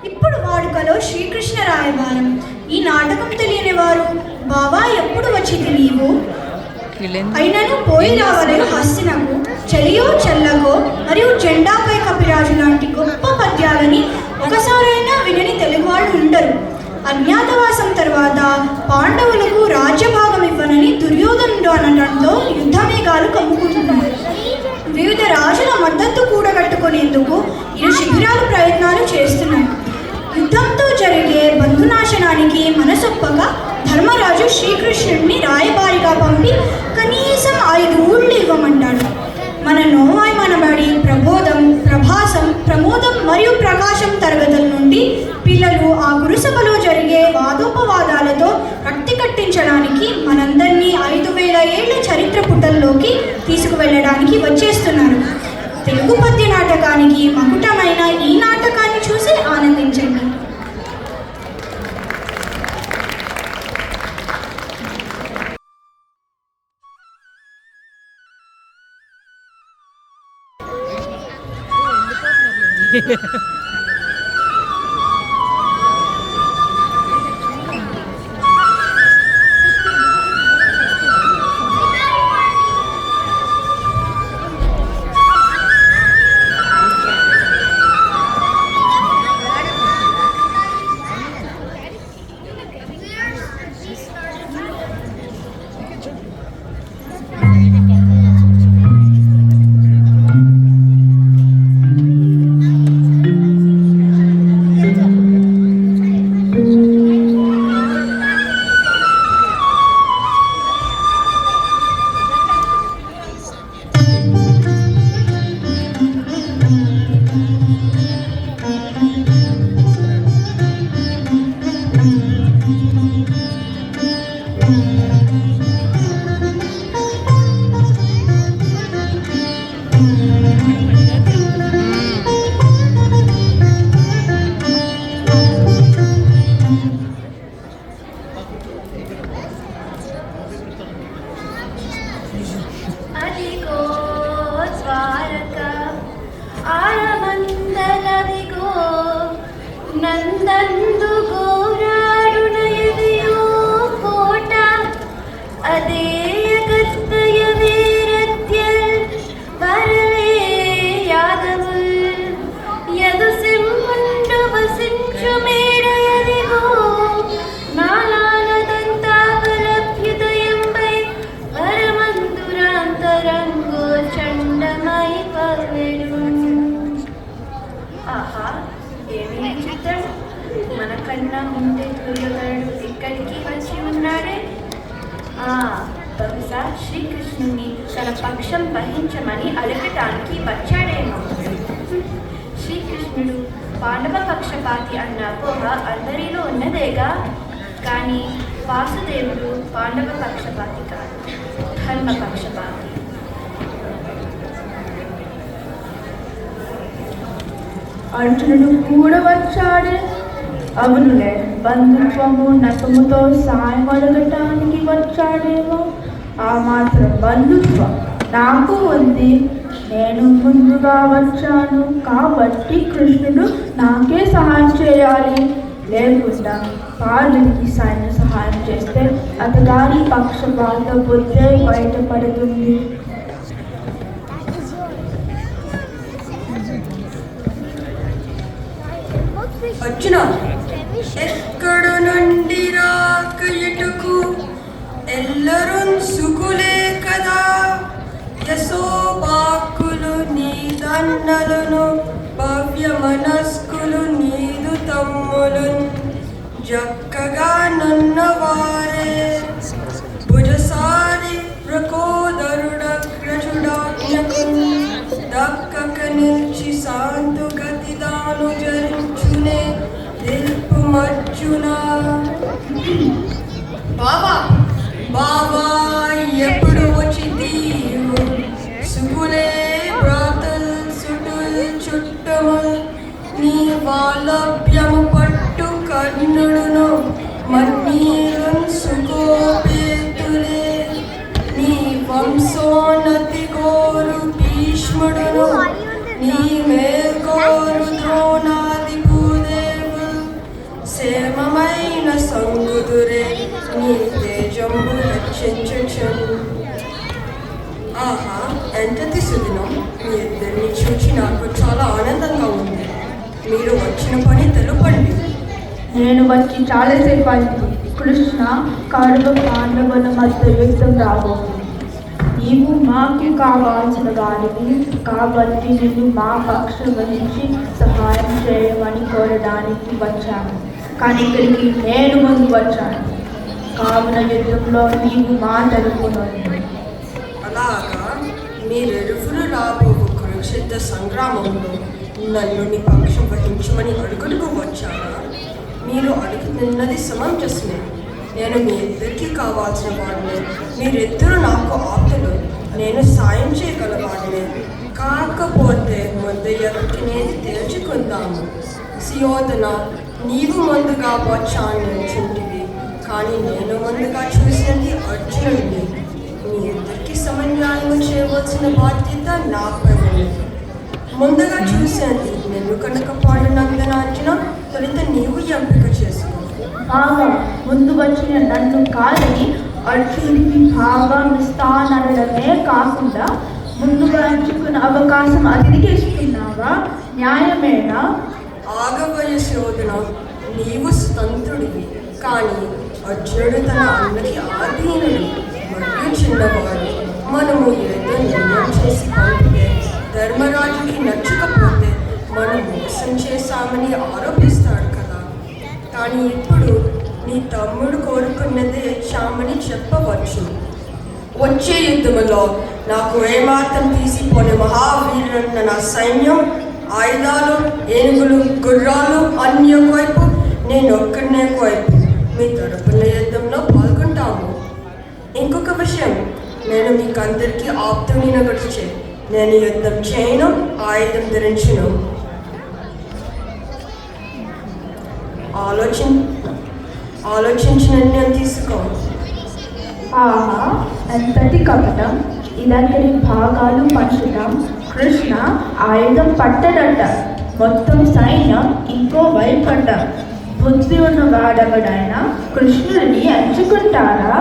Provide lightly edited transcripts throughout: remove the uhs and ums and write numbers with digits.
ఇప్పుడు వాడుకలో శ్రీకృష్ణ రాయబారం. ఈ నాటకం తెలియని వారు బావా ఎప్పుడు వచ్చింది నీవు అయినను పోయి రావలేను హస్తినకు చెలియో చెల్లగో మరియు జెండాపై కపిరాజు లాంటి గొప్ప పద్యాలని ఒకసారైనా వినని తెలుగు వాళ్ళు ఉండరు. అజ్ఞాతవాసం తర్వాత పాండవులకు రాజ్యభాగం ఇవ్వనని దుర్యోధనుడు అనడంతో యుద్ధమేఘాలు కమ్ముకుంటున్నారు. వివిధ రాజుల మద్దతు కూడగట్టుకునేందుకు ఇరు శిబిరాలు ప్రయత్నాలు చేస్తున్నాయి. యుద్ధంతో జరిగే బంధునాశనానికి మనసొప్పగా ధర్మరాజు శ్రీకృష్ణుడిని రాయబారిగా పంపి కనీసం 5 ఊళ్ళు ఇవ్వమంటాడు. మన నోవాయమనబడి ప్రబోధం, ప్రభాసం, ప్రమోదం మరియు ప్రకాశం తరగతుల నుండి పిల్లలు ఆ గురుసభలో జరిగే వాదోపవాదాలతో రక్తి కట్టించడానికి మనందరినీ 5000 ఏళ్ల చరిత్ర పుటల్లోకి తీసుకువెళ్ళడానికి వచ్చేస్తున్నారు. తెలుగు పద్య నాటకానికి మకుటమైన ఈ నాటకాన్ని చూసి ఆనందించండి. మనకన్నా ముందే దుర్యోధనుడు ఇక్కడికి వచ్చి ఉన్నాడే. బహుశా శ్రీకృష్ణుని తన పక్షం వహించమని అడగటానికి వచ్చాడేమో. శ్రీకృష్ణుడు పాండవ పక్షపాతి అన్న అపోహ అందరిలో ఉన్నదేగా. కానీ వాసుదేవుడు పాండవ పక్షపాతి కాదు, ధర్మ పక్షపాతి. అర్జునుడు కూడా వచ్చాడే. అవునులే, బంధుత్వము నటముతో సాయం అడగటానికి వచ్చాడేమో. ఆ మాత్రం బంధుత్వం నాకు ఉంది. నేను ముందుగా వచ్చాను కాబట్టి కృష్ణుడు నాకే సహాయం చేయాలి. లేకుండా పార్వతికి సహాయం చేస్తే అతగారి పక్షపాత బుద్ధే బయటపడుతుంది. అర్జున, ఎక్కడ నుండి రాక ఎటుకు ఎల్లరూ సుకులే కదా. యశోబాకులు నీ దన్నలను, భవ్య మనస్కులు నీదు తమ్ములు. జక్కగా నన్నవారే భుజసారి ప్రకోదరుడగ్రజుడాజ్ఞకు దక్కక నిల్చి శాంతు గతిదాను జరించునే తెలుపు మర్జున. బాబా బాబా ఎప్పుడు వచ్చి తీరు సుగులే ప్రాతల్ సుటుల్ చుట్టముల్ నీ వాలభ్యము పట్టు కర్ణుడును మన్నీరున్ సుగోపేతులే నీ వంశోన్నతి కోరు భీష్ముడును నీ మేల్కోరు ద్రోణాది భూదేవులు ఎంతటి సుదినం మీ ఇద్దరిని చూసి నాకు చాలా ఆనందంగా ఉంది. మీరు వచ్చిన పని తెలుపండి. నేను వచ్చి చాలాసేపు అయింది. కృష్ణ కౌరవ పాండవుల మధ్య యుద్ధం రాబోతుంది. నీవు మాకు కావాల్సిన వారిని కాబట్టి నిన్ను మా పక్షం వహించి సహాయం చేయమని కోరడానికి వచ్చాను. కానీ ఇక్కడికి నేను ముందు వచ్చాను. కావున యుద్ధంలో నీవు మా తరపునందు. అలాగా మీరెరువురు రాబోవు కురుక్షేత్ర సంగ్రామంలో నన్ను నీ పక్షం వహించమని అడుగుడుకు వచ్చారా? మీరు అడుగుతున్నది సమంజసమే. నేను మీ ఇద్దరికి కావాల్సిన వాడిని, మీరిద్దరు నాకు ఆప్తులు, నేను సాయం చేయగలవాడిని. కాకపోతే ముందు ఎవరికినేది తేల్చుకుందాము. సుయోధన, నీవు ముందుగా వచ్చాను చుంటివి, కానీ నేను ముందుగా చూసినది అర్జునుడిని. మీ ఇద్దరికి సమన్యాయం చేయవలసిన బాధ్యత నాపై ఉంది. ముందుగా చూశాను నిన్ను కనుక పాడినందున అర్జున, తొలుత నీవు ఎంపిక చేసుకో. బాగా ముందు వచ్చిన నన్ను కాదని అర్జునుడికి భాగం ఇస్తానడమే కాకుండా ముందుగా ఎంచుకున్న అవకాశం అతిథికి ఇస్తున్నావా? న్యాయమేనా? ఆగవయ శోధన, నీవు స్వతంత్రుడివి, కానీ అర్జునుడు తన అన్నకి ఆధీనుడు మరియు చిన్నవాడు. మనము ఏదో నిర్ణయం చేసి పంపితే ధర్మరాజుకి నచ్చకపోతే మనం మోసం చేశామని ఆరోపిస్తాడు కదా. కానీ ఇప్పుడు నీ తమ్ముడు కోరుకున్నదే చామని చెప్పవచ్చు. వచ్చే యుద్ధములో నాకు ఏమాత్రం తీసిపోని మహావీరున్న నా సైన్యం, ఆయుధాలు, ఏనుగులు, గుర్రాలు అన్ని ఒకవైపు, నేను ఒక్కడనే ఒకవైపు మీ తరపున యుద్ధంలో పాల్గొంటాము. ఇంకొక విషయం, నేను మీకందరికీ ఆప్తుని నగర్చే. నేను యుద్ధం చేయను, ఆయుధం ధరించను. ఆలోచించి నిర్ణయం తీసుకో. ఆహా, ఎంతటి కపటం! ఇలాంటి భాగాలు పంచడం. కృష్ణ ఆయుధం పట్టడట, మొత్తం సైన్యం ఇంకో వైపట. బుద్ధి ఉన్న వాడెవడైనా కృష్ణుడిని ఎంచుకుంటారా?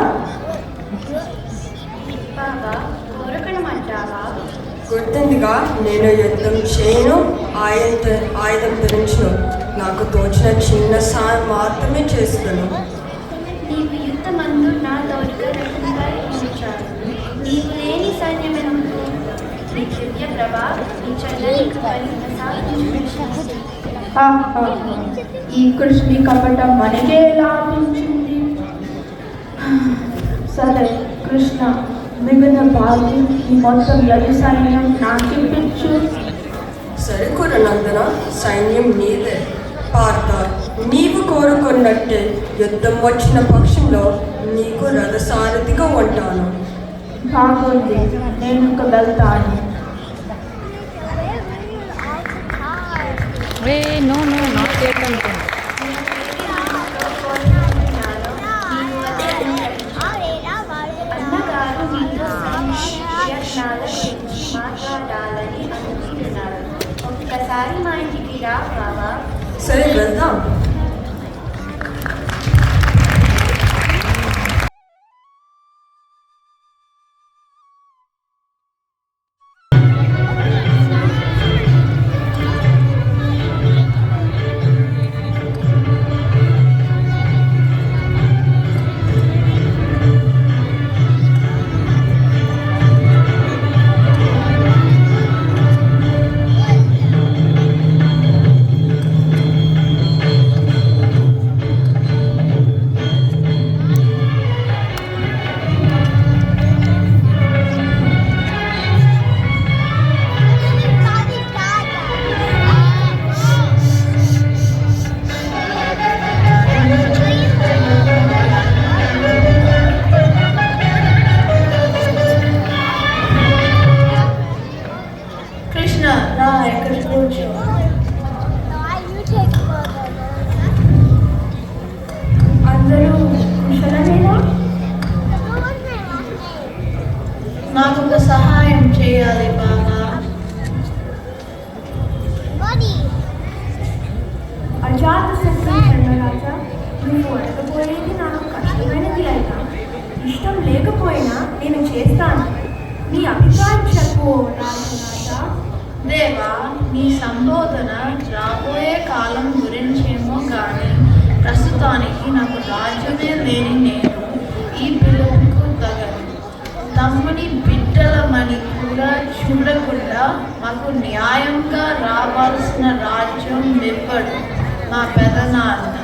బాబా, కోరకడమంటావా? గుర్తుందిగా, నేను యుద్ధం చేయను, ఆయుధం ధరించను. నాకు తోచిన చిన్న సాయం మాత్రమే చేస్తాను. నీవు యుద్ధమందు నా తోడుగా రకంగా ఉంచాను. నీవు లేని సైన్యం ఎందుకు? నీ దివ్య ప్రభా, నీ చల్లని కృపను సాగించు. ఆహా, ఈ కృష్ణి కపటం మనకే లాభించింది. సరే కృష్ణ, మిగిలిన భాగ్యం ఈ మొత్తం వ్యవసాయం నాకిప్పించు. సరికూర నందన, సైన్యం నీదే. పార్థ, నీవు కోరుకున్నట్టే యుద్ధం వచ్చిన పక్షంలో నీకు రథసారథిగా ఉంటాను. బాగుంది, నేను ఇంక వెళ్తాను. No, not yet. అన్నగారు మీతో ప్రయత్నాల గురించి మాట్లాడాలని అనుకుంటున్నారు. ఒక్కసారి మా ఇంటికి రా బాబా. సరే, వెళ్దాం. సంబోధన రాబోయే కాలం గురించేమో కానీ ప్రస్తుతానికి నాకు రాజ్యమే లేని నేను ఈ పిలుపుకు తగను. తమ్ముని బిడ్డలమని కూడా చూడకుండా మాకు న్యాయంగా రావాల్సిన రాజ్యం ఇవ్వడు మా పెదనాన్న.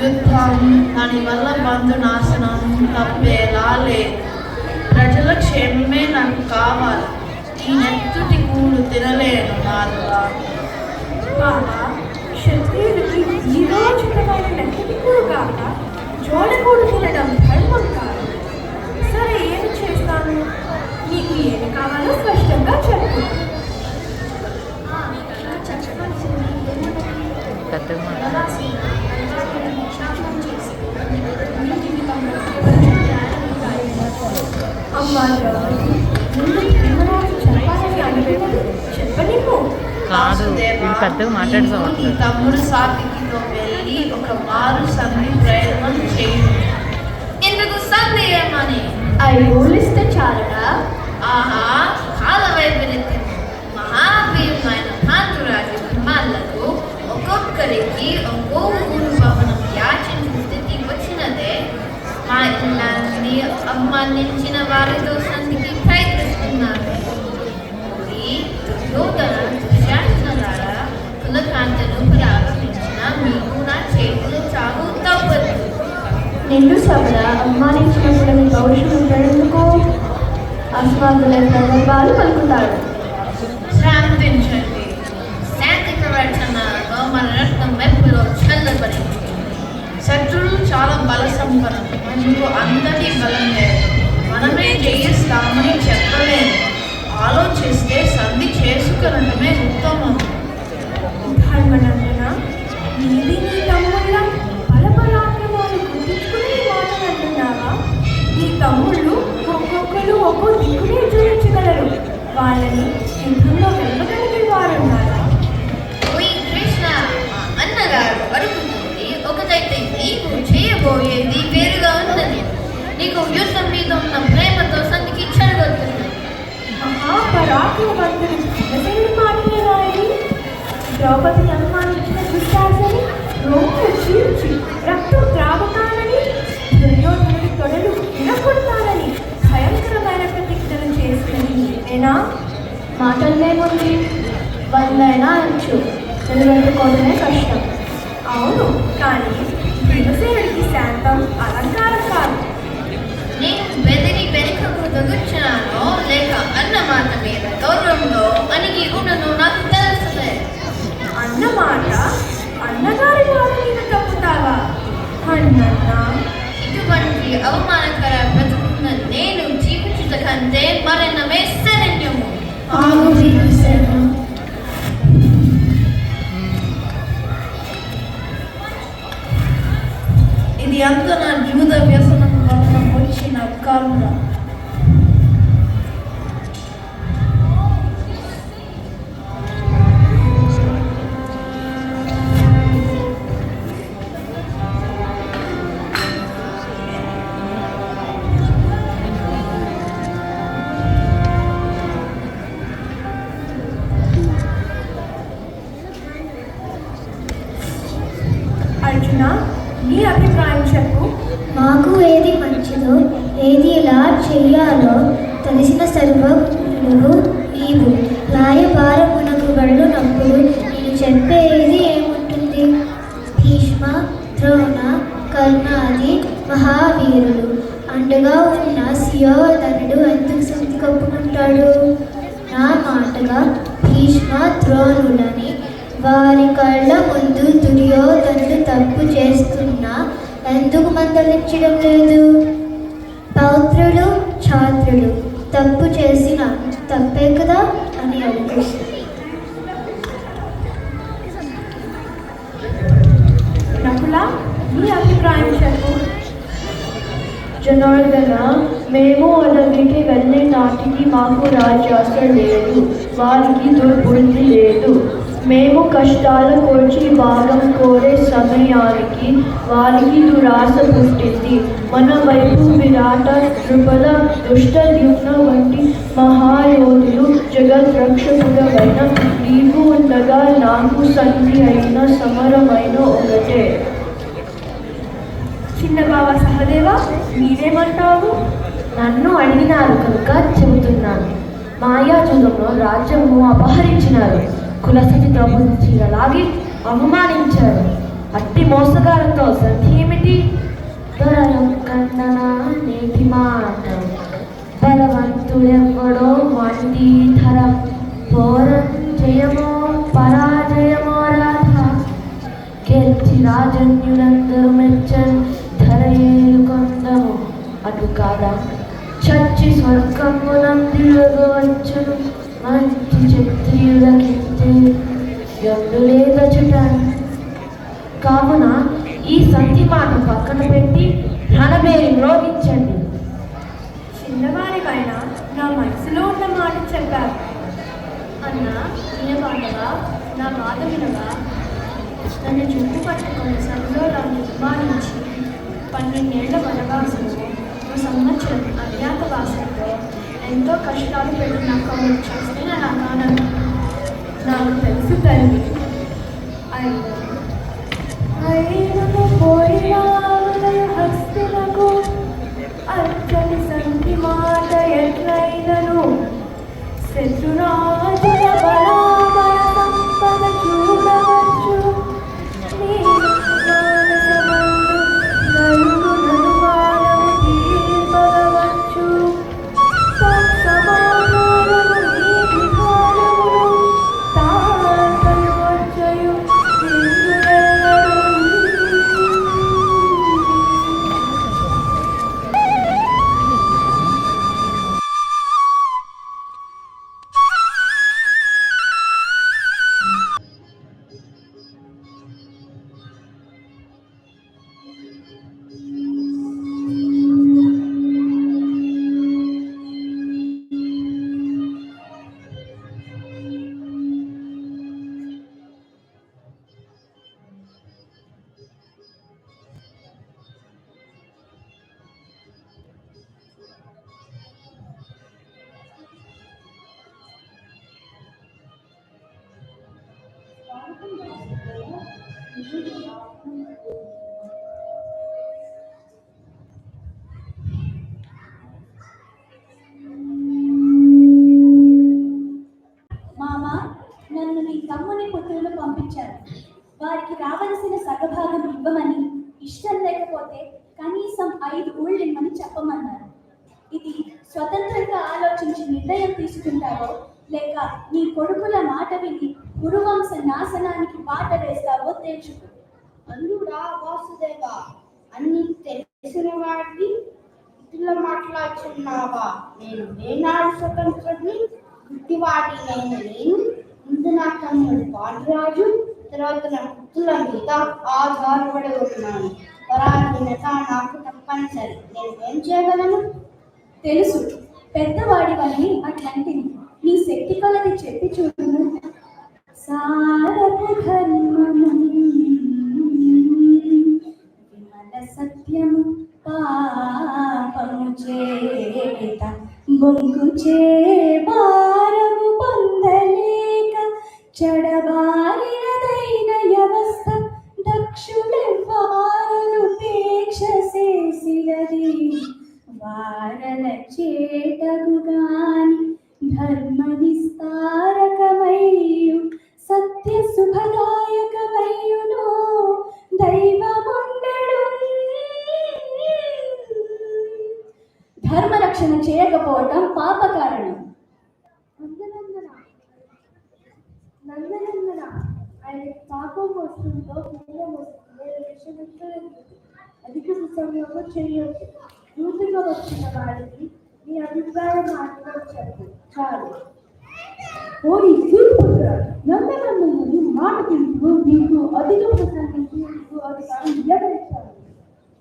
యుద్ధం దానివల్ల బంధునాశనం తప్పేలా లేదు. ప్రజల క్షేమమే నాకు కావాలి. ఈ నెత్తుటి కూడు తినలేను నాలుగా. బాబా, క్షత్రియుడికి వీరోచితమైన నెత్తిటి కూడు కాక జోడకూడు తినడం ధర్మం కాదు. సరే, ఏమి చేస్తాను? నీకు ఏమి కావాలో స్పష్టంగా చెప్పు. పెద్దగా అమ్మా ద్రౌపది, నిన్ను ధర్మరాజు చంపాలని అనుకున్నది చెప్పనివ్వు. కాదు, వాసుదేవ, ఇది పెద్దగా నీవు నీ మాట్లాడుకోవట్లేదు. తమ్ముడు సాతికితో వెళ్ళి ఒక మారు సంధి ప్రయత్నం చేయి. ఎందుకు సందేహమని? 5 ఊళ్ళు ఇస్తే చాలడా? ఆహా, కాల వైపరీత్యం. మహావీరమైన పాండురాజు కుమారులకు ఒక్కొక్కరికి ఒక్కో ఊరు భవనం యాచించిన స్థితి వచ్చినదే. మా ఇళ్ళని అమ్మానించిన వారితో సంధికి ప్రయత్నిస్తున్నారు. ఈ దుర్యోధన దుశ్శాసనాల కులకాంతను ప్రారంభించిన మీకు నా చేతులు చావు తప్పదు. నిండు సభల అమ్మానించినప్పుడు నీ పౌరుషం ఉండేందుకు అస్మాదుల ప్రగల్భాలు పలుకుతాడు. శాంతించండి. శాంతి ప్రవచనాలతో మన రక్తం వెప్పులో చల్లబడింది. శత్రువులు చాలా బల సంపన్నులు, మనకు అంతటి బలం లేదు. మనమే జయిస్తామని చెప్పలేము. ఆలోచిస్తే సంధి చేసుకునటమే ఉత్తమం. ధర్మనందన, నీది నీ తమ్ముళ్ళ బలపరాక్రమాలు గుర్తించుకుని మాటలు అంటున్నావా? నీ తమ్ముళ్ళు ఒక్కొక్కరు ఒక్కో దిక్కునే చూపించగలరు. వాళ్ళని యుద్ధంలో గెలవగలిగే వారున్నారా? ఓయ్ కృష్ణ, మా అన్నగారు అడుగుతుంది ఒకటైతే నీకు చేయబోయేది వేరుగా ఉన్నది. నీకు యుద్ధం మీద ఉన్న ప్రేమతో సంధికి చెడగొడుతుంది. మహాపరాక్రమవంతుడు భీమసేనుడి మాటలేనా ఇది? ద్రౌపదిని అనుమానించిన దుశ్శాసని రోగులు చీల్చి రక్తం త్రాగుతానని, దుర్యోధనుడి తొడలు వినకొడతానని భయంకరమైన ప్రతిజ్ఞలు చేసినది నేనా? మాటల్లేముంది, 100 అయినా అంచు నిలబెట్టుకోవడమే కష్టం. అవును, కానీ భీమసేనుడికి శాంతం అలంకారం కాదు. నేను బెదిరి వెనుకకు తగుచ్చానో లేక అన్న మాట మీద గౌరవంలో అణిగి ఉండను నాకు తెలుసులే. అన్నమాట అన్నగారి మాట మీద తప్పుతావా? అన్నన్నా, ఇటువంటి అవమానకర బ్రతుకున్న నేను జీవించుట కంటే మరణమే శరణ్యము. ఆగు భీమసేన. ఇది అంత నా జూద వ్యసనం వలన వచ్చిన కర్మ. అర్జున, నీ అభిప్రాయం చెప్పు. మాకు ఏది మంచిదో, ఏది ఎలా చెయ్యాలో తెలిసిన సర్వజ్ఞుడు నీవు. రాయబారమునకు వెళ్ళునప్పుడు నేను చెప్పేది ఏముంటుంది? భీష్మ, ద్రోణ, కర్ణాది మహావీరులు అండగా ఉన్న సుయోధనుడు ఎందుకు సంధి కప్పుకుంటాడు? నా మాటగా భీష్మ, ద్రోణులని వారి కళ్ళ ముందు దుర్యోధనుడు తప్పు చేస్తున్నా ఎందుకు మందలించడం లేదు? పౌత్రులు, ఛాత్రులు తప్పు చేసిన తప్పే కదా అని అడుగు. నకుల, నీ అభిప్రాయం చెప్పు. జనార్దన, మేము అడవికి వెళ్ళే నాటికి మాకు రాజాస లేదు, వారికి దుర్బుద్ధి లేదు. మేము కష్టాల కోర్చి భాగం కోరే సమయానికి వారికి దురాశ పుట్టింది. మన వైపు విరాట నృపల దుష్టద్యుమ్న వంటి మహాయోధులు జగద్రక్షకుడవైన నీవు ఉండగా నాకు సంధి అయిన సమరమైన ఒకటే. చిన్న బావ సహదేవా, మీరేమంటావు? నన్ను అడిగినారు కనుక చెబుతున్నాను. మాయాజూదంలో రాజ్యము అపహరించినారు. కులసతి ద్రౌపది చీరలాగి అవమానించారు. అట్టి మోసగాలతో సంధి ఏమిటి? త్వరలో ఖండన నేటి మాట, బలవంతుడెవ్వడో వంటి ధరం, పోరం జయమో పరాజయమో రాధ, గెలిచి రాజన్యులందరూ మెచ్చని ధర ఏలుకొందము అటు కాదా, చచ్చి స్వర్గమునందిరగవచ్చును మంచి క్షత్రియులకింతే గండులేదచుట. కావున ఈ సంధి మాట పక్కన పెట్టి రణబేరి మ్రోగించండి. చిన్నవారిపైన నా మనసులో ఉన్న మాట చెప్పారు. అన్న వినబాండవా, నా బాధ వినవా? నన్ను చుట్టు పట్టుకొని సంలోలాన్ని నిర్మాణించి 12 ఏళ్ల వనవాసంలో 1 సంవత్సరం అజ్ఞాతవాసంతో ఎంతో కష్టాలు పెట్టి నాకు చేస్తే నా కారణం నాకు తెలుసు తల్లి. అయినను పోయినా హస్తులకు అచ్చని సంధి మాట ఎట్లయినను శత్రురాజుల బలాబల సంపద చూడవచ్చు. నీ మానసమందు నలుగు నలువారము తీర్పగవచ్చు. సమాధానము నీ విధానమును తాతయు వచ్చయు మామ, నన్ను నీ తమ్ముని పుత్రులు పంపించారు. వారికి రావలసిన సగభాగం ఇవ్వమని, ఇష్టం లేకపోతే కనీసం 5 ఊళ్ళు ఇమ్మని చెప్పమన్నారు. ఇది స్వతంత్రంగా ఆలోచించి నిర్ణయం తీసుకుంటావో, లేక నీ కొడుకుల మాట విని కురువంశ నాశనానికి బాట వేస్తావో తేల్చుకో. అల్లుడా వాసుదేవ, అన్ని తెలిసిన వాడిని ఇట్లా మాట్లాడుతున్నావా? నేను ఏనాడు స్వతంత్రుడిని, గుడ్డివాడి నేను. ముందు నా తమ్ముడు పాండురాజు, తర్వాత నా పుత్రుల మీద ఆధారపడి ఉన్నాను. పరాధీనత నాకు తప్పనిసరి. నేను ఏం చేయగలను? తెలుసు, పెద్దవాడి వల్లి అట్లాంటిది. నీ శక్తి కొలది చెప్పి చూడు. సారథ ధర్మము విమల సత్యము పాపము చేత బొంగు చే భారము పొందలేక చెడబారినదైన వ్యవస్థ దక్షుడెవ్వారులు పేక్ష చేసినది. వారల చేటగుగాని ధర్మ విస్తారకమయ్యు సత్య శుభదాయకమయ్యును దైవముండడు. ధర్మరక్షణ చేయకపోవటం పాపకారణం. నందనందన ఆయన పాపం వస్తుందో పుణ్యం వస్తుందో విషయం అధిక సమయంలో చేయొచ్చు. నూతన వచ్చిన వారికి నీ అభిప్రాయం మాట్లాడచ్చు చాలు. ఓడి సూర్పుత్ర, నందనందను మాట తెలుసు. నీకు అధిక ప్రసంగించి నీకు అధికారం ఎవరిచ్చారు?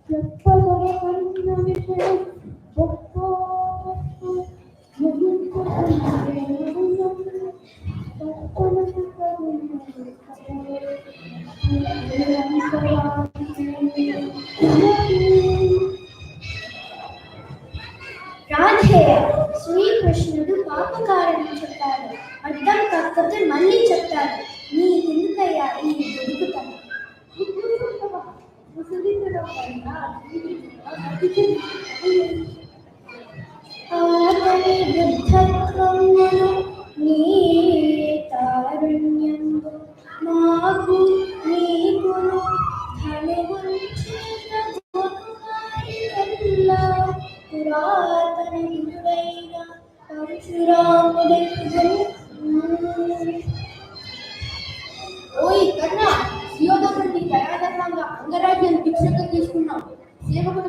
చెప్పగల కన్న విషయం గొప్ప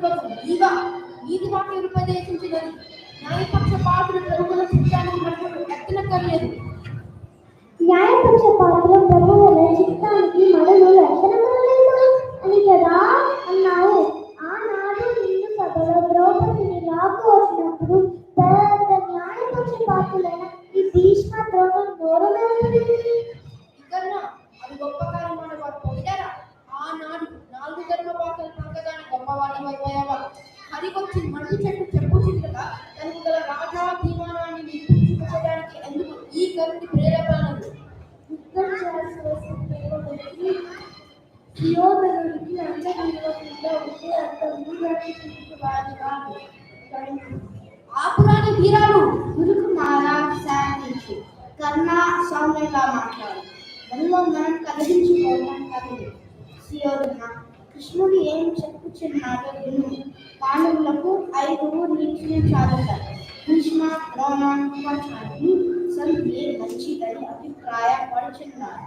శత్రువులకు నీతి వాక్యం ఉపదేశించినది. న్యాయపక్ష పాత్ర ప్రభువుల చిత్తానికి మనకు ఎత్తనక్కర్లేదు. న్యాయపక్ష పాత్ర ప్రభువుల చిత్తానికి మనను ఎత్తనక్కర్లేదు అని కదా అన్నావు. ఆనాడు హిందూ సభలో ద్రౌపదిని రాకు వచ్చినప్పుడు తర్వాత న్యాయపక్ష పాత్రులైన ఈ భీష్మ ద్రోణం గౌరవమైనది. ఇకన్నా అది గొప్ప కార్యమైన వారు పొగిడారా? ఆనాడు 4 ధర్మపాత్రలు పలకగానే గొప్పవాడి అయిపోయావా? హరికొచ్చి మళ్ళీ చెట్టు చెప్పుచుండగా తనకు గల రాజా తీర్మానాన్ని నిరూపించుకోవడానికి ఎందుకు ఈ కరుణి ప్రేరేపణలు? యుద్ధం చేయాల్సి కేవలకి యోధనుడికి అంతర్నిర్వకుండా ఉంటే అంత ఊరికి వాడి కాదు. ఆపురాని వీరాలు గురుకుమార శాంతించు, కర్ణ సౌమ్యంగా మాట్లాడు. మనలో మనం కలిగించుకోవడం కలదు. సుయోధన, కృష్ణుడు ఏం చెప్పుచున్నాడో విను. పాండవులకు 5 నీతిని సాగుతారు. భీష్మ, ద్రోణ, కృపాచార్యులు సంధి మంచిదని అభిప్రాయపడుచున్నారు.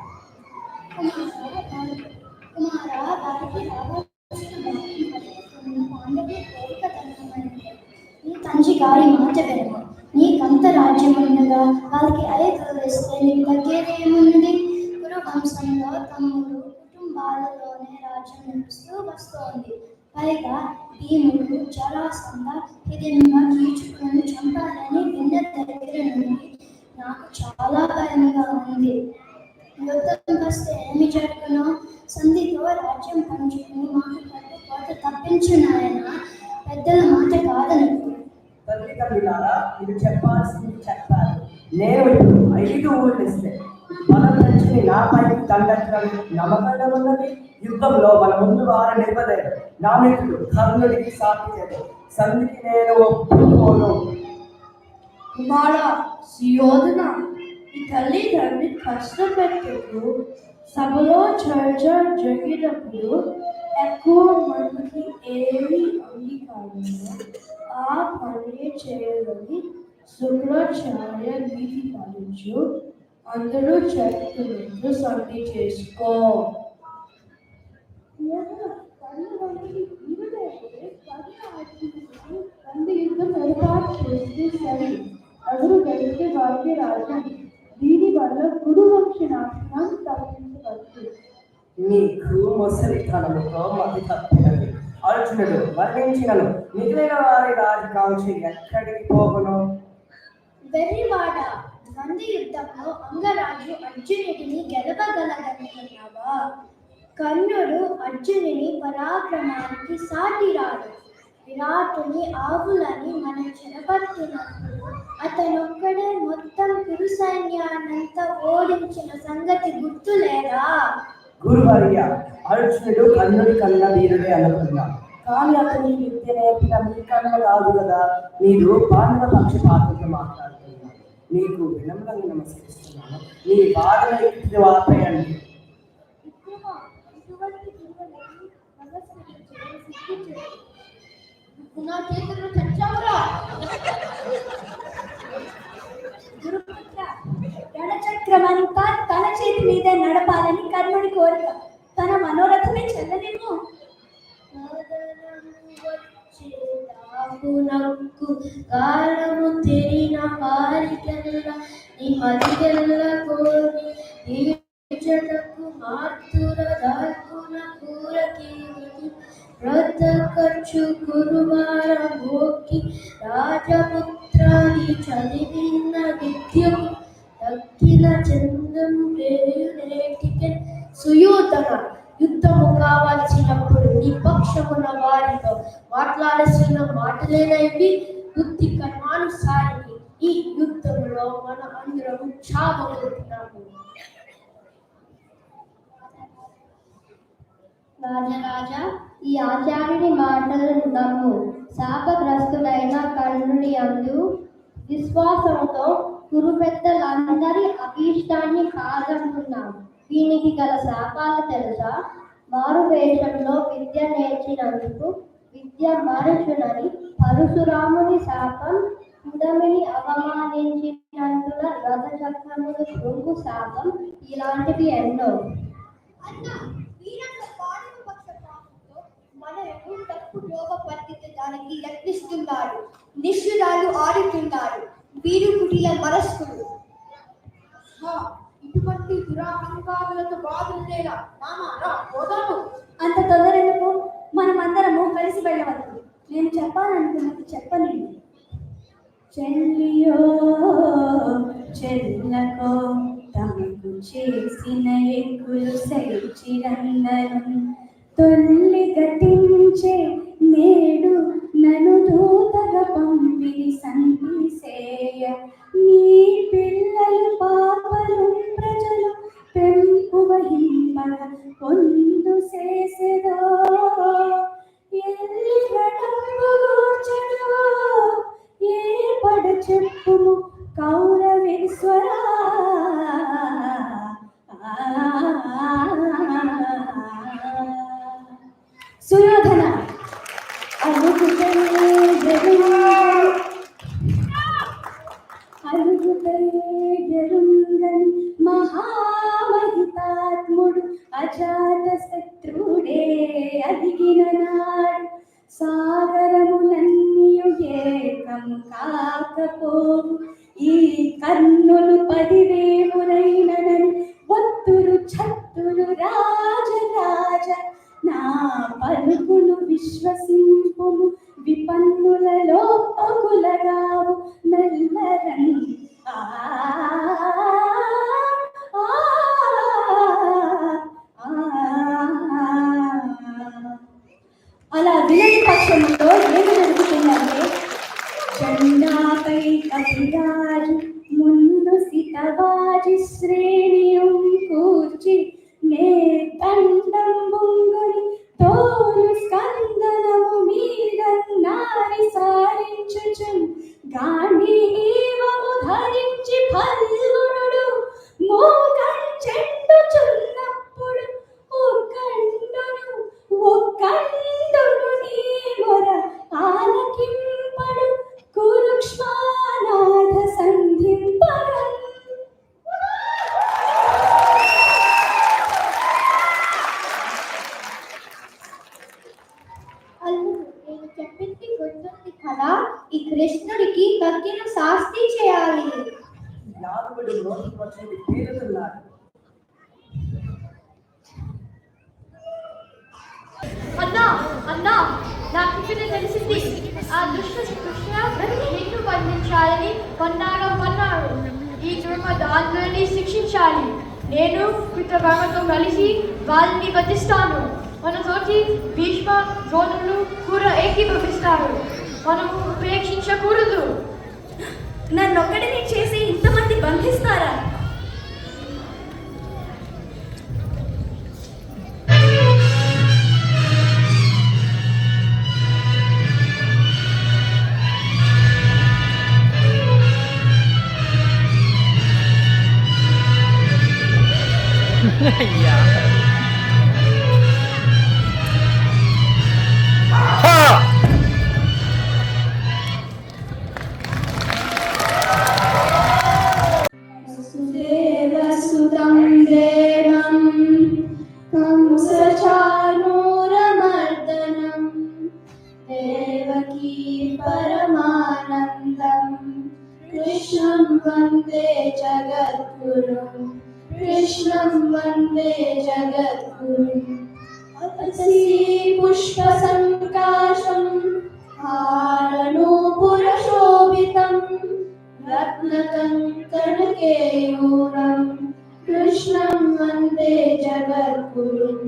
కుమార వారికి రావాల్సిన పాండవుల కోరిక ధర్మమైనది. నీ తండ్రి గారి మాట వినము. నీకంత రాజ్యం ఉండగా వాళ్ళకి 5 వేస్తే నీకు తగ్గేదేమున్నది? కురు వంశంలో తమ్ముడు కుటుంబాలలోనే రాజ్యం నడుస్తూ వస్తోంది. పైగా భీముడు జరాసంధ హిడింబ కీచుకులను చంపాలని విన్న దగ్గర నుండి నాకు చాలా భయంగా ఉంది. యుద్ధం వస్తే ఏమి జరుగునో? సంధితో రాజ్యం పంచుకుని మాకు కట్టుకోట తప్పించున్నాయన పెద్దల మాట కాదనుకో. తల్లిదండ్రులారా, ఇది చెప్పాల్సింది చెప్పారు. నేను ఇప్పుడు 5 ఊళ్ళు ఇస్తే మనం తెచ్చి నాపై దండెత్తడం నమ్మకంగా ఉన్నది. యుద్ధంలో మన ముందు వారు నిలబడలేదు. నా మిత్రుడు కర్ణుడికి సాటి లేదు. సంధికి నేను ఒప్పుకోను. కుమార సుయోధన, ఈ తల్లిదండ్రి కష్టపెట్టేప్పుడు సభలో చర్చ జరిగినప్పుడు ఎక్కువ మందికి ఏమి అంగీకారమో ఆ పని చేయాలని శుక్రాచార్య నీతి పాటించు. అందరూ చెప్తున్నట్టు సంధి చేసుకో. యుద్ధం ఏర్పాటు చేస్తే సరి. ఎవరు గెలిస్తే వారికి రాజ్యం. దీనివల్ల కురువంశ నాశనం తగ్గించవచ్చు. నీకు ముసలితనముతో మతి తప్పినది. అర్జునుడు వర్ణించినను మిగిలిన వారి రాజకాంక్ష ఎక్కడికి పోగును? వెర్రివాడ, నంది యుద్ధంలో అంగరాజు అర్జునుడిని గెలవగలడనుకున్నావా? కర్ణుడు అర్జునుని పరాక్రమానికి సాటి రాడు. విరాటుని ఆవులని మనం చెరపడుతున్నప్పుడు అతనొక్కడే మొత్తం కురు సైన్యాన్నంతా ఓడించిన సంగతి గుర్తులేదా? గురువర్య, అర్జునుడు కర్ణుడి కన్నా వీరుడే అనుకున్నా. కానీ అతని విద్య నేర్పిన మీ కన్న కాదు కదా. మీరు పాండవ పక్షపాతంతో మాట్లాడుతున్నా. నీకు వినమ్రంగా నమస్కరిస్తున్నాను. నీ వాదన యుక్తి వాపయండి. నా చేతుల్లో చచ్చావురా. గురుపుత్ర, రణచక్రమంతా తన చేతి మీద నడపాలని కర్ణుడి కోరిక. తన మనోరథమే చెల్లనేమో. కాలము తెరిన వారికెల్ల నీ మదికెల్ల కోరి ఈచటకు మాతుర దాల్పున కూరకి వ్రత ఖర్చు గురువార మోకి రాజపుత్రాన్ని చదివిన విద్యకు తగ్గిన చందము నేటికే. సుయోధన, యుద్ధము కావాల్సినప్పుడు నీ పక్షమున వారితో మాట్లాడాల్సిన మాటలేనవి. బుద్ధి కర్మానుసారిని ఈ యుద్ధంలో మన అందరం చావబోతున్నాము. రాజరాజా, ఈ ఆచార్యుని మాటలను నమ్ము. శాపగ్రస్తుడైన కర్ణుని యందు విశ్వాసంతో కురు పెద్దలందరి అభీష్టాన్ని కాదంటున్నాం. దీనికి గల శాపాలు తెలుసా? మారు వేషంలో విద్య నేర్చినందుకు విద్య మరచునని పరశురాముని శాపం, ఉడమిని అవమానించినందున రథచక్రములు కృంగు శాపం, ఇలాంటివి ఎన్నో. అన్న, వీరంత పాండవ పక్షపాతంతో మన ఎప్పుడు తప్పు లోపపట్టి యత్నిస్తున్నారు. నిష్ఠురాలు ఆడుతున్నారు. వీరు కుటిల మనస్కులు. ఇటువంటి దురాహంకారులతో బాధలేలా మామా పోదాము. అంత తొందరలకు మనమందరము కలిసి వెళ్ళవద్దు. నేను చెప్పాలనుకున్నది చెప్పనండి. చెల్లియో చెల్లకో తమకు చేసిన ఎక్కులు సైచిరందరం తొల్లి గతించే నేడు నన్ను దూతగా పంపిణి సంధిసేయ నీ పిల్లలు పాపలు ప్రజలు పెంపు వహింపగ పొందు చేసేదో ఎల్లి గడంబుగూర్చెదో ఏ పడ చెప్పుము కౌరవేశ్వరా. సుయోధన అరుగుగని మహామహితాత్ముడు అజాత శత్రుడే అదిగిన నాడు సాగరములన్నీయు ఏకము కాకపోవు ఈ కర్ణులు 10,000 ఒత్తులు ఛత్తులు రాజరాజ నా పలుకులు విశ్వసింపుము విపన్నులలో పగులగావు నల్లరన్. అలా వినని పక్షంలో ఏమి జరుగుతుందంటే చండాపై కవిరాజు ముందు సితవాజి శ్రేణియం కూర్చి నే దండం బొంగుని తోలు స్కందనము మీద నారి సారించుచున్ గాంధీవము ధరించి ఫల్గుణుడు మోకం చెట్టుచున్నప్పుడు ఒక్కండును నీ మొర ఆలకింపడు కురుక్ష్మానాథ సంధింపగన్. నేను చెప్పింది గుర్తుంది కదా, ఈ కృష్ణుడికి తగిన శాస్తి చేయాలి. యాదవుడు నోటికి వచ్చేది పేరుతున్నాడు. అన్నా అన్నా నాకు ఇప్పుడు తెలిసింది. ఆ దుష్ట కృష్ణ నిన్ను బంధించాలని పన్నాడు. ఈ దుర్మదాన్ని శిక్షించాలి. నేను కృతవర్మతో కలిసి వాళ్ళని వధిస్తాను. మన తోటి భీష్మ ద్రోణులు కూడా ఏకీభవిస్తారు. మనం ఉపేక్షించకూడదు. నన్నొక్కడిని చేసి ఇంతమంది బంధిస్తారా? సుదేవసుతం దేవం కంసచాణూరమర్దనం దేవకీ పరమానందం కృష్ణం వందే జగద్గురుం కృష్ణం వందే జగద్గురుం. అతసీ పుష్ప సంకాశం హారనూపురశోభితం రత్నకంకణకేయూరం కృష్ణం వందే జగద్గురుం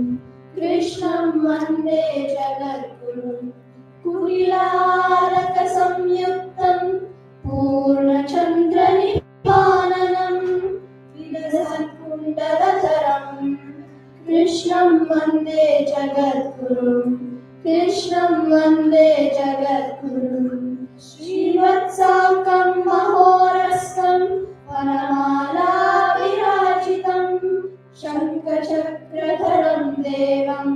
కృష్ణం వందే జగద్గురుం. కుటిలారక సంయుక్తం పూర్ణచంద్రనిపాననం విలసత్కుండలధరం కృష్ణం వందే జగద్గురుం కృష్ణం వందే జగద్గురుం. శ్రీవత్సాంకం మహోరస్కం వనమాలా విరాజితం శంఖచక్రధరం దేవం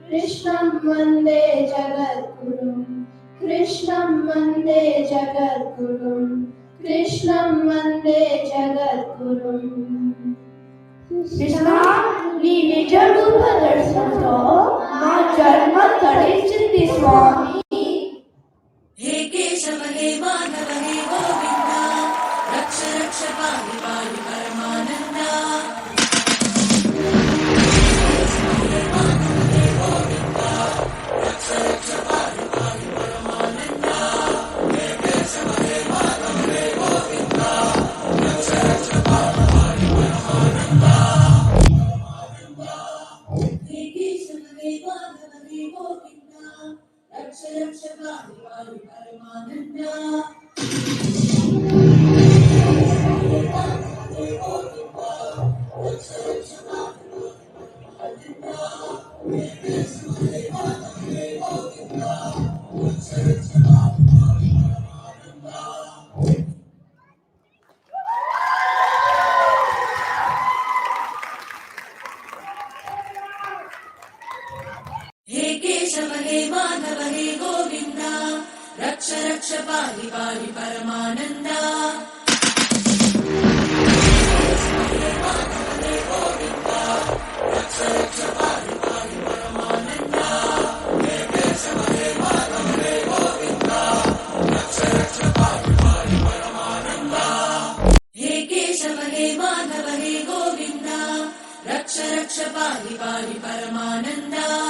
కృష్ణం వందే జగద్గురుం కృష్ణం వందే జగద్గురుం కృష్ణం వందే జగద్గురుం. కృష్ణ నీ నిజ రూప దర్శనంతో మా జన్మ తరించింది స్వామి. हे केशव हे माधव हे गोविन्द रक्ष रक्ष पाहि पाहि परमानन्दा हे केशव हे माधव हे गोविन्द रक्ष रक्ष पाहि पाहि परमानन्दा